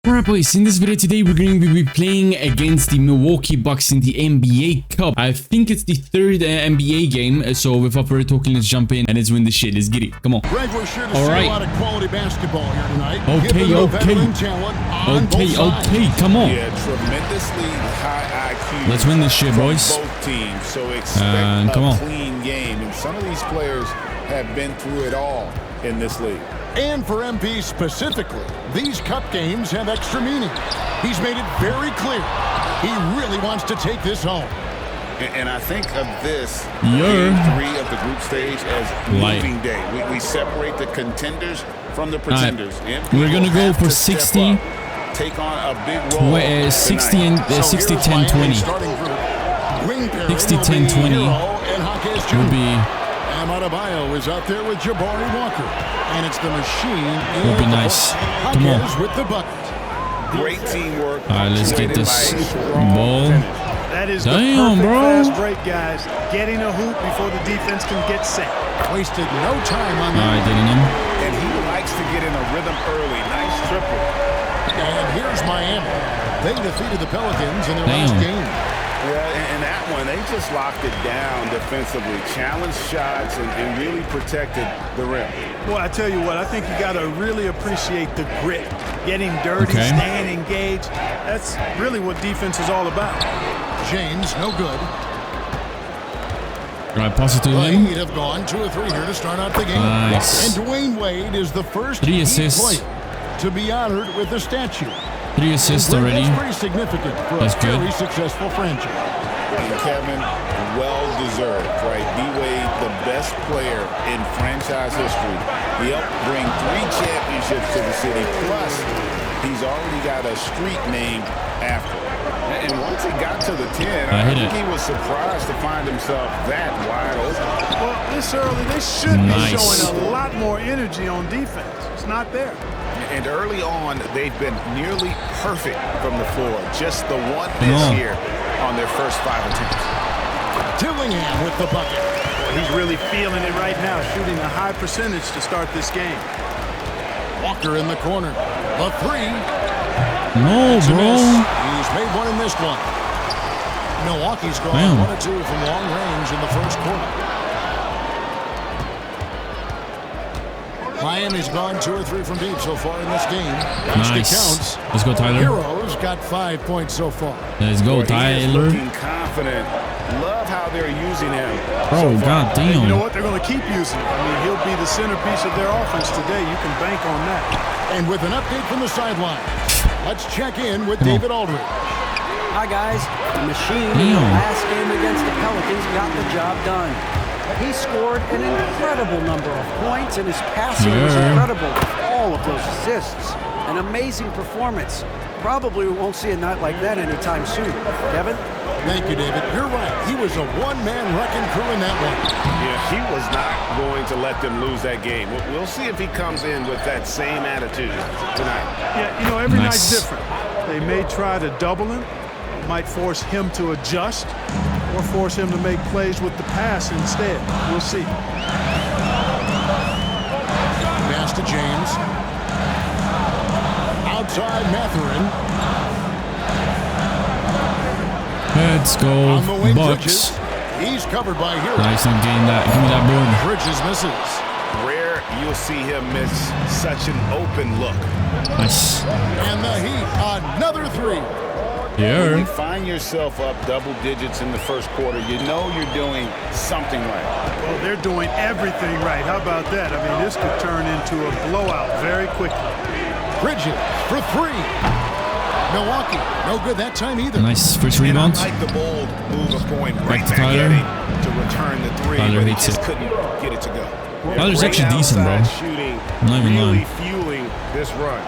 Alright boys, in this video today we're going to be playing against the Milwaukee Bucks in the NBA Cup. I think it's the third NBA game, so without further talking, let's jump in and let's win this shit. Let's get it. Come on. Greg, we're sure to see a lot of quality basketball here tonight. Okay. Come on. Yeah, tremendously high IQ. Let's win this shit, boys. Both teams, so expect come a on. clean game. And some of these players have been through it all in this league. And for MP specifically, these cup games have extra meaning. He's made it very clear he really wants to take this home. And I think of this Yeah. game 3 of the group stage as moving day. We separate the contenders from the pretenders. We're gonna go for 60. Take on a big role. 60 and 60 10 20. 60 10 20 would be. Adebayo is out there with Jabari Walker, and it's the machine. Would be nice. Come on. With the bucket. Great teamwork. All right, let's get this ball. That is Damn, the perfect bro. fast break, guys. Getting a hoop before the defense can get set. Wasted no time on that. All right, didn't him. And he likes to get in a rhythm early. Nice triple. And here's Miami. They defeated the Pelicans in their last game. Yeah, and that one, they just locked it down defensively, challenged shots, and really protected the rim. Well, I tell you what, I think you got to really appreciate the grit. Getting dirty, staying engaged. That's really what defense is all about. James, no good. All right, pass it to him. He'd have gone 2 or 3 here to start out the game. Nice. And Dwayne Wade is the first 3 assists. player to be honored with a statue. 3 assists already. That's pretty significant for a very successful franchise. And Kevin, well-deserved, right? D-Wade, the best player in franchise history. He helped bring 3 championships to the city, plus he's already got a street named after him. And once he got to the 10, I think he was surprised to find himself that wide open. Well, this early, they should be showing a lot more energy on defense. It's not there. And early on, they've been nearly perfect from the floor. Just the one miss here on their first 5 attempts. Dillingham with the bucket. He's really feeling it right now, shooting a high percentage to start this game. Walker in the corner. The 3. No, bro. He's made one and missed one. Milwaukee's gone 1 or 2 from long range in the first quarter. Miami's gone 2 or 3 from deep so far in this game. Nice. Let's go, Tyler. Heroes got 5 points so far. Let's go, Tyler. Looking confident. Love how they're using him. Bro, goddamn. You know what? They're going to keep using him. I mean, he'll be the centerpiece of their offense today. You can bank on that. And with an update from the sideline, let's check in with David Aldridge. Hi, guys. The machine in the last game against the Pelicans got the job done. He scored an incredible number of points, and his passing was incredible with all of those assists. An amazing performance. Probably we won't see a night like that anytime soon. Kevin? Thank you, David. You're right. He was a one-man wrecking crew in that one. Yeah, he was not going to let them lose that game. We'll see if he comes in with that same attitude tonight. Yeah, you know, every night's different. They may try to double him, might force him to adjust, or force him to make plays with the pass instead. We'll see. Pass to James. Outside Mathurin. Let's go, Bucks. He's covered by Hero. Nice and getting that. Give me that board. Bridges misses. Rare you'll see him miss such an open look. Nice. And the Heat, another 3. When you find yourself up double digits in the first quarter, you know you're doing something right. Well, they're doing everything right. How about that? I mean, this could turn into a blowout very quickly. Bridges for 3. Milwaukee, no good that time either. Nice first rebound. Like the bold move of going right to back Tyler. at him to return the 3, Tyler but he hates just it. couldn't get it to go. Tyler's actually decent, bro. Shooting, Not even really lying. fueling this run.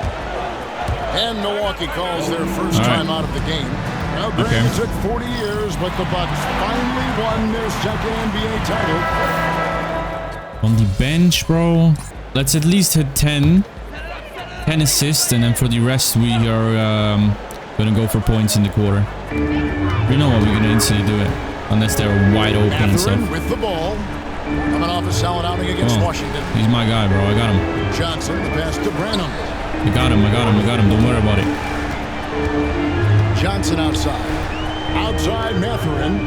And Milwaukee calls their first time out of the game. Now, granted, it took 40 years, but the Bucks finally won their second NBA title. On the bench, bro. Let's at least hit 10 assists, and then for the rest, we are gonna go for points in the quarter. We know what we're gonna instantly do it, unless they're wide open and stuff. With the ball, coming off a solid outing against Washington. He's my guy, bro. I got him. Johnson, the pass to Branham. I got him. Don't worry about it. Johnson outside. Outside Mathurin.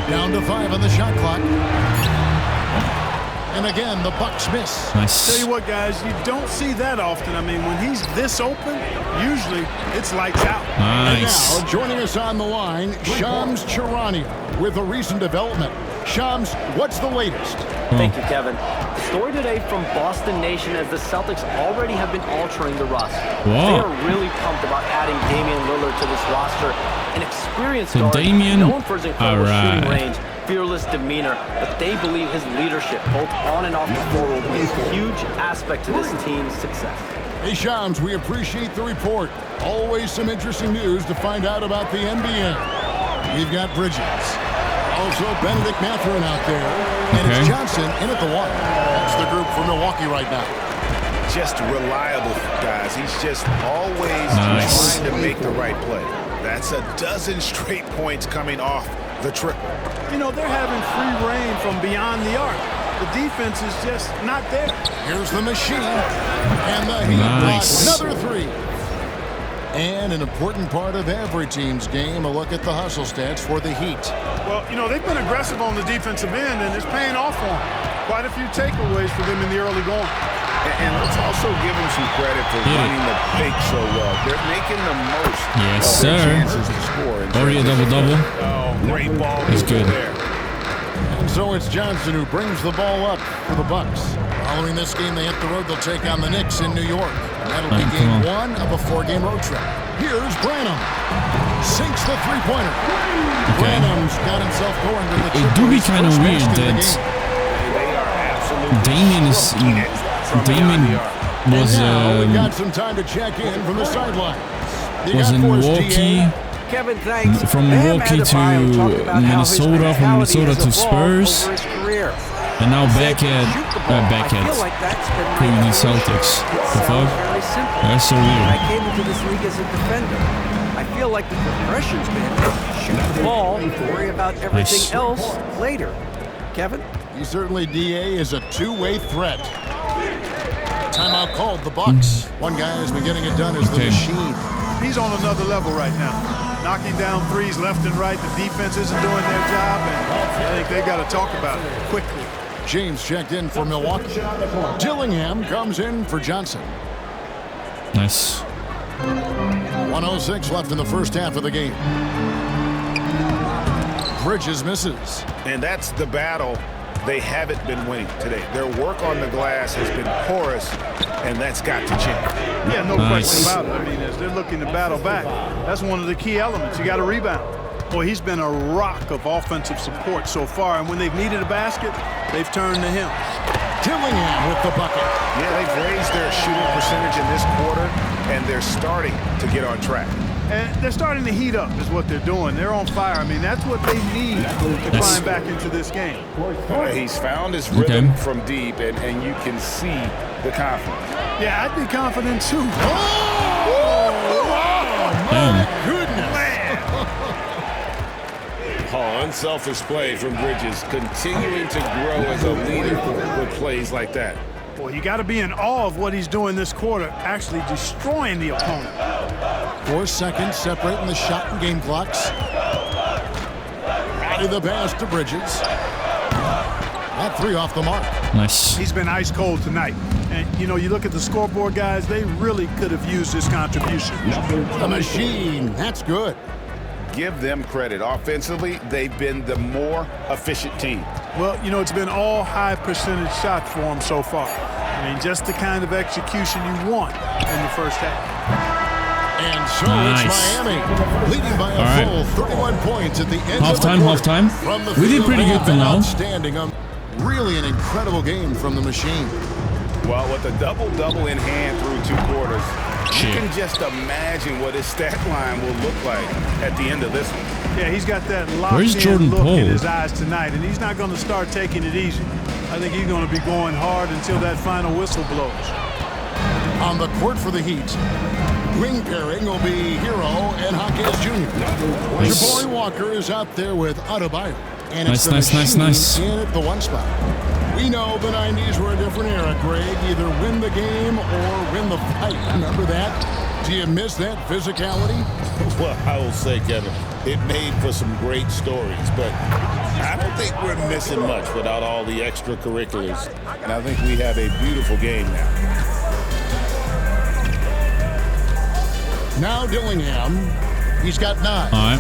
Down to 5 on the shot clock. And again, the Bucks miss. Nice. Tell you what, guys, you don't see that often. I mean, when he's this open, usually it's lights out. Nice. And now, joining us on the line, Shams Charania with a recent development. Shams, what's the latest? Thank you, Kevin. Story today from Boston Nation as the Celtics already have been altering the roster. They are really pumped about adding Damian Lillard to this roster. An experienced guard known for his incredible shooting range, fearless demeanor, but they believe his leadership, both on and off the floor, will be a huge aspect to this team's success. Hey, Shams, we appreciate the report. Always some interesting news to find out about the NBA. We've got Bridges. Also, Benedict Mathurin out there. And it's Johnson in at the 1. That's the group for Milwaukee right now. Just reliable, guys. He's just always trying to make the right play. That's a dozen straight points coming off the triple. You know, they're having free reign from beyond the arc. The defense is just not there. Here's the machine. And the Heat blocks another 3. And an important part of every team's game, a look at the hustle stats for the Heat. Well, you know, they've been aggressive on the defensive end, and it's paying off for them. Quite a few takeaways for them in the early going. And let's also give them some credit for running the fake so well. They're making the most of their chances to score. Already a double-double. Oh, great ball. He's good. There. And so it's Johnson who brings the ball up for the Bucks. Following this game, they hit the road. They'll take on the Knicks in New York. And that'll be game 1 of a 4-game road trip. Here's Branham. Sinks the three-pointer. Branham's got himself going with the triple. It do be kind of weird that Damian was got some time to check in from the sideline. Was in Milwaukee. Kevin, thanks. From Milwaukee to Minnesota, from Minnesota to Spurs, and now back at Cleveland Celtics. The fuck? That's so weird. I came into this league as a defender. I feel like the progression's been shoot the ball, worry about everything else later. Kevin? He certainly, DA, is a two-way threat. Timeout called, the Bucks. One guy has been getting it done as the machine. He's on another level right now. Knocking down threes left and right. The defense isn't doing their job, and I think they got to talk about it quickly. James checked in for Milwaukee. Dillingham comes in for Johnson. Nice. 1:06 left in the first half of the game. Bridges misses. And that's the battle they haven't been winning today. Their work on the glass has been porous, and that's got to change. Yeah, no question about it. I mean, as they're looking to battle back, that's one of the key elements. You got to rebound. Boy, he's been a rock of offensive support so far, and when they've needed a basket, they've turned to him. Dillingham with the bucket. Yeah, they've raised their shooting percentage in this quarter, and they're starting to get on track. And they're starting to heat up is what they're doing. They're on fire. I mean, that's what they need to climb back into this game. He's found his rhythm from deep, and you can see the confidence. Yeah, I'd be confident too. My goodness. Unselfish play from Bridges, continuing to grow as a leader with plays like that. Boy, you got to be in awe of what he's doing this quarter, actually destroying the opponent. 4 seconds separating the shot and game clocks. Out of the pass to Bridges. That 3 off the mark. Nice. He's been ice cold tonight. And, you know, you look at the scoreboard, guys, they really could have used his contribution. The machine. That's good. Give them credit. Offensively, they've been the more efficient team. Well, you know, it's been all high percentage shots for them so far. I mean, just the kind of execution you want in the first half. And so it's Miami leading by a full 31 points at the end of the quarter. Halftime. We did pretty good for now. Outstanding. Really an incredible game from the machine. Well, with a double-double in hand through 2 quarters, you can just imagine what his stat line will look like at the end of this one. Yeah, he's got that locked-in look in his eyes tonight, and he's not going to start taking it easy. I think he's going to be going hard until that final whistle blows. On the court for the Heat, wing pairing will be Hero and Hawkins Jr. Jabari Walker is out there with Adebayo. And it's nice in at the 1 spot. We know the 90s were a different era, Greg. Either win the game or win the fight. Remember that? Do you miss that physicality? Well, I will say, Kevin, it made for some great stories, but I don't think we're missing much without all the extracurriculars. And I think we have a beautiful game now. Now Dillingham. He's got 9. All right.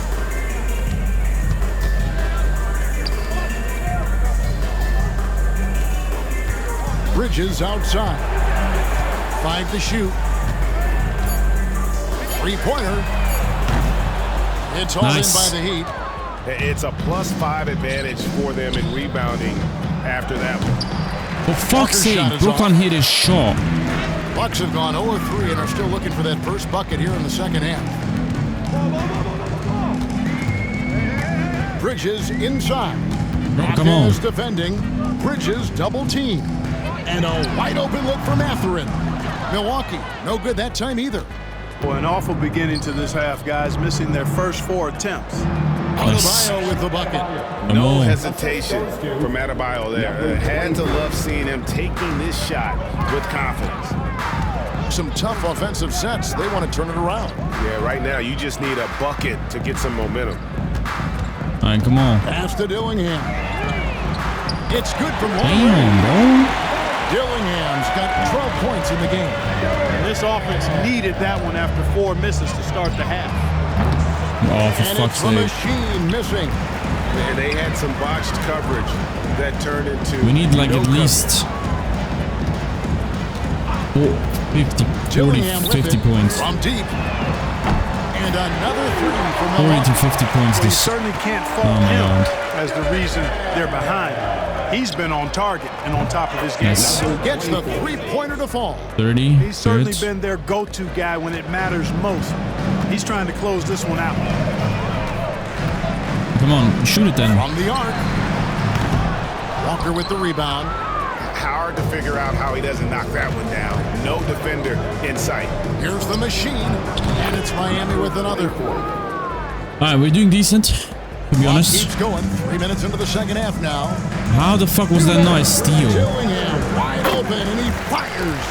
Bridges outside. 5 to shoot. 3-pointer. It's all in by the Heat. It's a +5 advantage for them in rebounding after that one. For fuck's sake, Brooklyn hit his shot. Bucks have gone 0-3 and are still looking for that first bucket here in the second half. Bridges inside. Come on. Is defending. Bridges double team. And a wide open look from Mathurin. Milwaukee, no good that time either. Boy, an awful beginning to this half, guys, missing their first 4 attempts. Adebayo with the bucket. No hesitation from Adebayo there. Had to love seeing him taking this shot with confidence. Some tough offensive sets. They want to turn it around. Yeah, right now you just need a bucket to get some momentum. All right, come on. Pass to Dillingham. It's good from long Damn, range. bro. Dillingham's got 12 points in the game. And this offense needed that one after 4 misses to start the half. Oh, for And fuck's it's the sake. machine missing. And they had some botched coverage that turned into We need like no at least 50 points. From deep. And another 3 from 40 to 50 points. Well, you This. certainly can't Oh fault my him God. as the reason they're behind. He's been on target and on top of his game. Yes. Gets the 3-pointer to fall. 30. He's certainly Good. been their go-to guy when it matters most. He's trying to close this one out. Come on, shoot it then. From the arc. Walker with the rebound. Hard to figure out how he doesn't knock that one down. No defender in sight. Here's the machine. And it's Miami with another. All right, we're doing decent, to be honest. Keeps going. 3 minutes into the second half now. How the fuck was that nice steal? Dillingham wide open and he fires.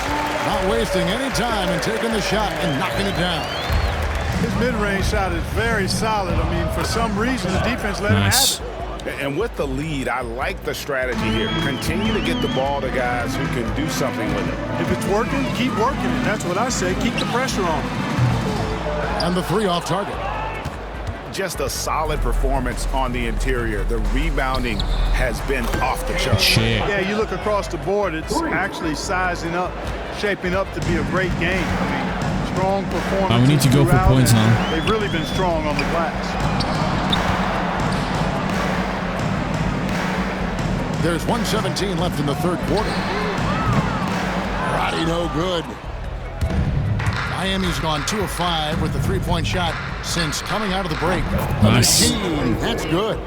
Not wasting any time and taking the shot and knocking it down. His mid-range shot is very solid. I mean, for some reason, the defense let him have Nice. it. And with the lead, I like the strategy here. Continue to get the ball to guys who can do something with it. If it's working, keep working it. That's what I say. Keep the pressure on. And the 3 off target. Just a solid performance on the interior. The rebounding has been off the charts. Shit. Yeah, you look across the board, it's actually sizing up, shaping up to be a great game. I mean, strong performance. We need to go for points now. They've really been strong on the glass. There's 1:17 left in the third quarter. Roddy no good. Miami's gone 2 of 5 with the 3-point shot since coming out of the break. Nice. That's good.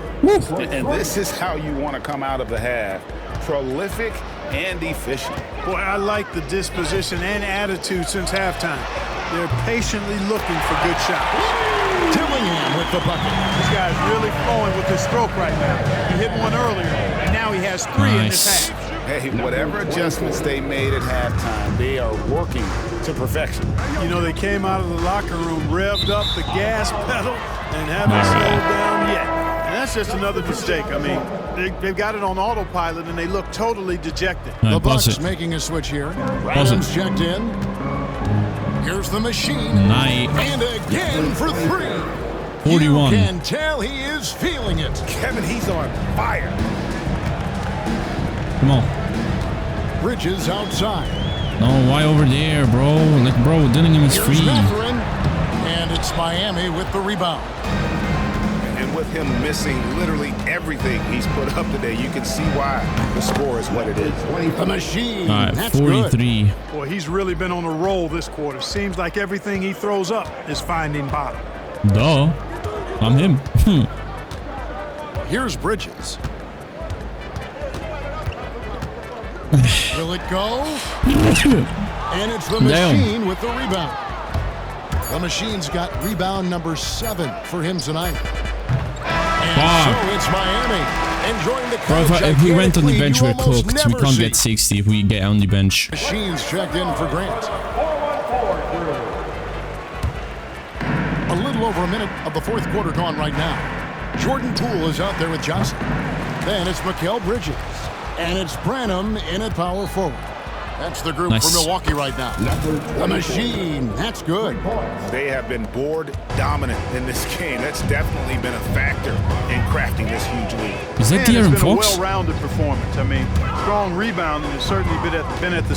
And this is how you want to come out of the half. Prolific and efficient. Boy, I like the disposition and attitude since halftime. They're patiently looking for good shots. Dillingham with the bucket. This guy's really flowing with his stroke right now. He hit one earlier, and now he has 3 in this Nice. half. Hey, whatever adjustments they made at halftime, they are working to perfection. You know, they came out of the locker room, revved up the gas pedal, and haven't slowed down yet. And that's just another mistake. I mean, they've got it on autopilot, and they look totally dejected. All The right, pause Bucks it. making a switch here. Pause it. Adams checked in. Here's the machine. Nice. And again for 3. 41. You can tell he is feeling it. Kevin, he's on fire. Come on. Bridges outside. No, why over there, bro? Like, bro, Dillingham is Here's free. Mathurin. And it's Miami with the rebound. And with him missing literally everything he's put up today, you can see why the score is what it is. The machine. All right, That's good. 43. Boy, he's really been on a roll this quarter. Seems like everything he throws up is finding bottom. Duh. I'm him. Here's Bridges. Will it go? And it's the Damn. machine with the rebound. The machine's got rebound number 7 for him tonight. And so it's Miami enjoying the Bro, if we went on the bench, we're cooked. We never can't see. get 60 if we get on the bench. Machines checked in for Grant. little over a minute of the fourth quarter gone right now. Jordan Poole is out there with Johnson. Then it's Mikal Bridges. And it's Branham in at power forward. That's the group for Milwaukee right now. The Machine. That's good. They have been board dominant in this game. That's definitely been a factor in crafting this huge lead. Is that De'Aaron Fox? It's been a well-rounded performance. I mean, strong rebounding has certainly been at the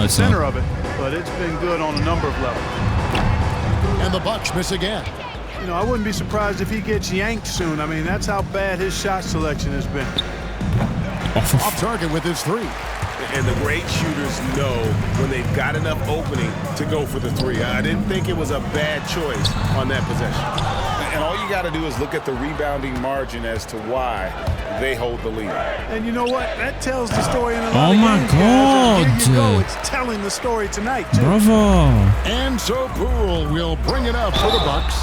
center of it, but it's been good on a number of levels. And the Bucks miss again. You know, I wouldn't be surprised if he gets yanked soon. I mean, that's how bad his shot selection has been. Off target with his three. And the great shooters know when they've got enough opening to go for the three. I didn't think it was a bad choice on that possession. And all you got to do is look at the rebounding margin as to why they hold the lead. And you know what? That tells the story in a lot Oh of my games, God. Here you go. It's telling the story tonight, too. Bravo. And so Poole will bring it up for the Bucks.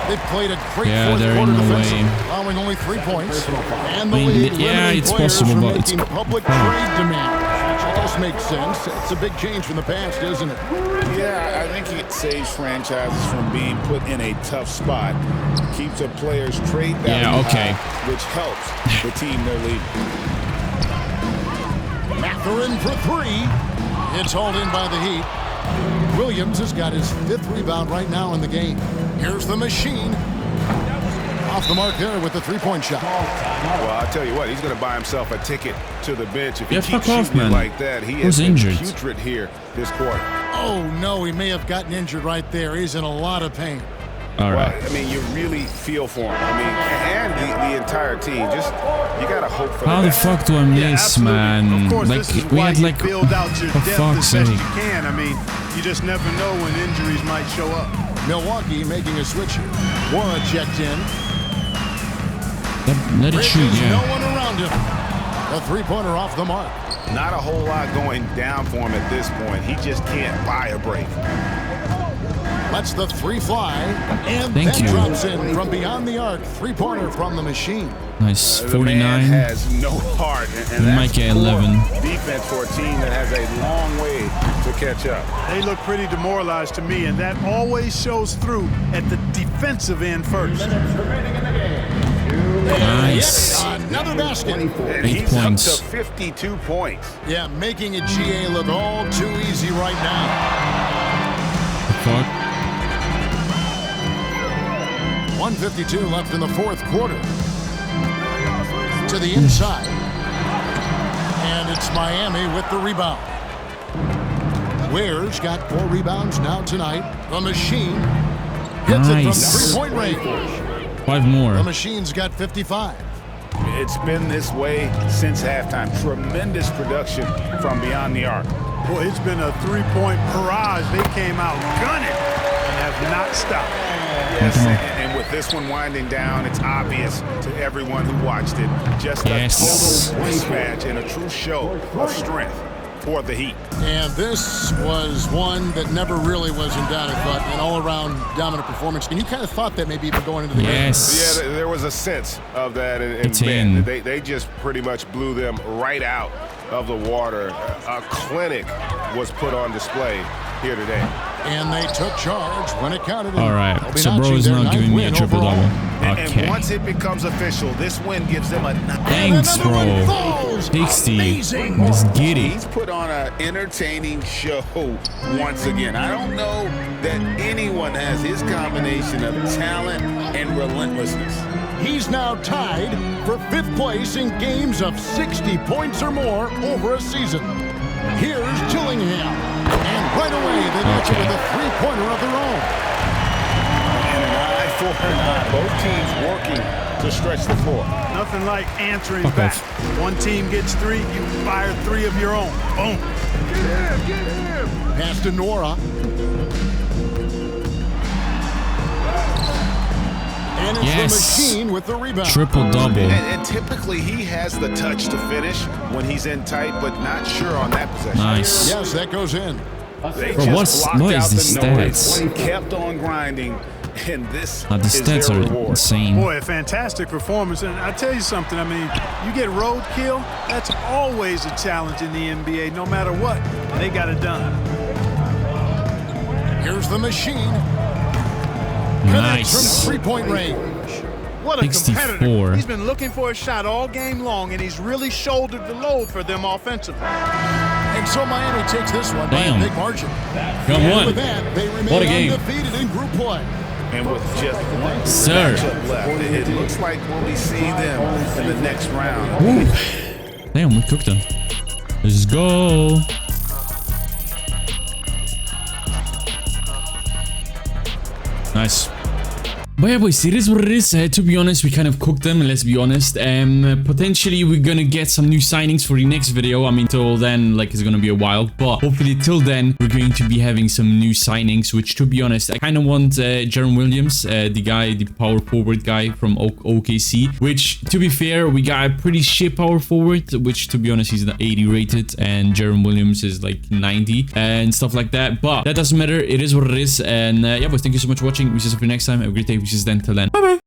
They've played a great fourth they're quarter in the defensive, way. allowing only 3 points. And the I mean, league yeah, limiting it's players possible, from but it's making public trade demands. Which does make sense. It's a big change from the past, isn't it? Yeah, I think it saves franchises from being put in a tough spot. Keeps a player's trade value high, which helps the team they're leading. Mathurin for 3. It's hauled in by the Heat. Williams has got his 5th rebound right now in the game. Here's the Machine. Off the mark there with the 3-point shot. Well, I'll tell you what, he's going to buy himself a ticket to the bench. If he keeps fuck off, shooting man. like that, he Who's is injured? putrid here this quarter. Oh, no, he may have gotten injured right there. He's in a lot of pain. All right. Well, I mean, you really feel for him. I mean, and the entire team. Just, you got to hope for How the fuck do I miss, man? Of course, Like, this is we why had you like, build out your for depth fuck's as sake. best you can. I mean, you just never know when injuries might show up. Milwaukee making a switch here. Wara checked in. Let it shoot, Bridges, yeah. no one around him. A 3-pointer off the mark. Not a whole lot going down for him at this point. He just can't buy a break. Lets the 3 fly. And Thank then you. drops in from beyond the arc. 3-pointer from the Machine. Nice. The man 49. has no heart. And We that's might get poor 11. defense for a team that has a long way to catch up. They look pretty demoralized to me, and that always shows through at the defensive end first. Nice. Yes, another basket. And 8 he's points. up to 52 points. Yeah, making a GA look all too easy right now. Fuck. 1:52 left in the fourth quarter. To the inside. And it's Miami with the rebound. Ware's got 4 rebounds now tonight. The Machine hits it from Nice. 3-point range. 5 more. The Machine's got 55. It's been this way since halftime. Tremendous production from beyond the arc. Boy, it's been a 3-point barrage. They came out gunning and have not stopped. Yes, and with this one winding down, it's obvious to everyone who watched it. Just a total mismatch and a true show of strength for the Heat. And this was one that never really was in doubt, but an all-around dominant performance. And you kind of thought that maybe even going into the game. Yes. Yeah, there was a sense of that. And It's man, in. they just pretty much blew them right out of the water. A clinic was put on display here today. And they took charge when it counted. All right. So bro is not giving me a triple-double. And Okay. once it becomes official, this win gives them a... Thanks, bro. 60. Let's get it. He's put on an entertaining show once again. I don't know that anyone has his combination of talent and relentlessness. He's now tied for 5th place in games of 60 points or more over a season. Here's Gillingham. And right away, they answer with a 3-pointer of their own. And an eye for an eye. Both teams working to stretch the floor. Nothing like answering Fuck back. off. One team gets 3, you fire 3 of your own. Boom. Pass to Nora. And it's the Machine with the rebound. Triple-double. And typically he has the touch to finish when he's in tight, but not sure on that possession. Nice. Yes, that goes in. They Bro, just blocked what out is the the noise, stats? kept on grinding, and this The is stats their are reward. insane. Boy, a fantastic performance. And I tell you something, I mean, you get roadkill, that's always a challenge in the NBA, no matter what. And they got it done. Here's the Machine. Nice. From 3-point range. What a 64. competitor. He's been looking for a shot all game long, and he's really shouldered the load for them offensively. And so Miami takes this one by a big margin. Come on. With that, they remain What a game. undefeated in group play. And with just one matchup left, it looks like we'll be seeing them in the next round. Ooh. Damn, we cooked them. Let's go. Nice. But yeah, boys, it is what it is. To be honest, we kind of cooked them, let's be honest. Potentially, we're gonna get some new signings for the next video. I mean, till then, like, it's gonna be a while. But hopefully, till then, we're going to be having some new signings, which, to be honest, I kind of want Jaron Williams, the power forward guy from OKC. Which, to be fair, we got a pretty shit power forward, which, to be honest, he's 80 rated. And Jaron Williams is, like, 90 and stuff like that. But that doesn't matter. It is what it is. And yeah, boys, thank you so much for watching. We see you next time. Have a great day. We see you then. Till then. Bye-bye.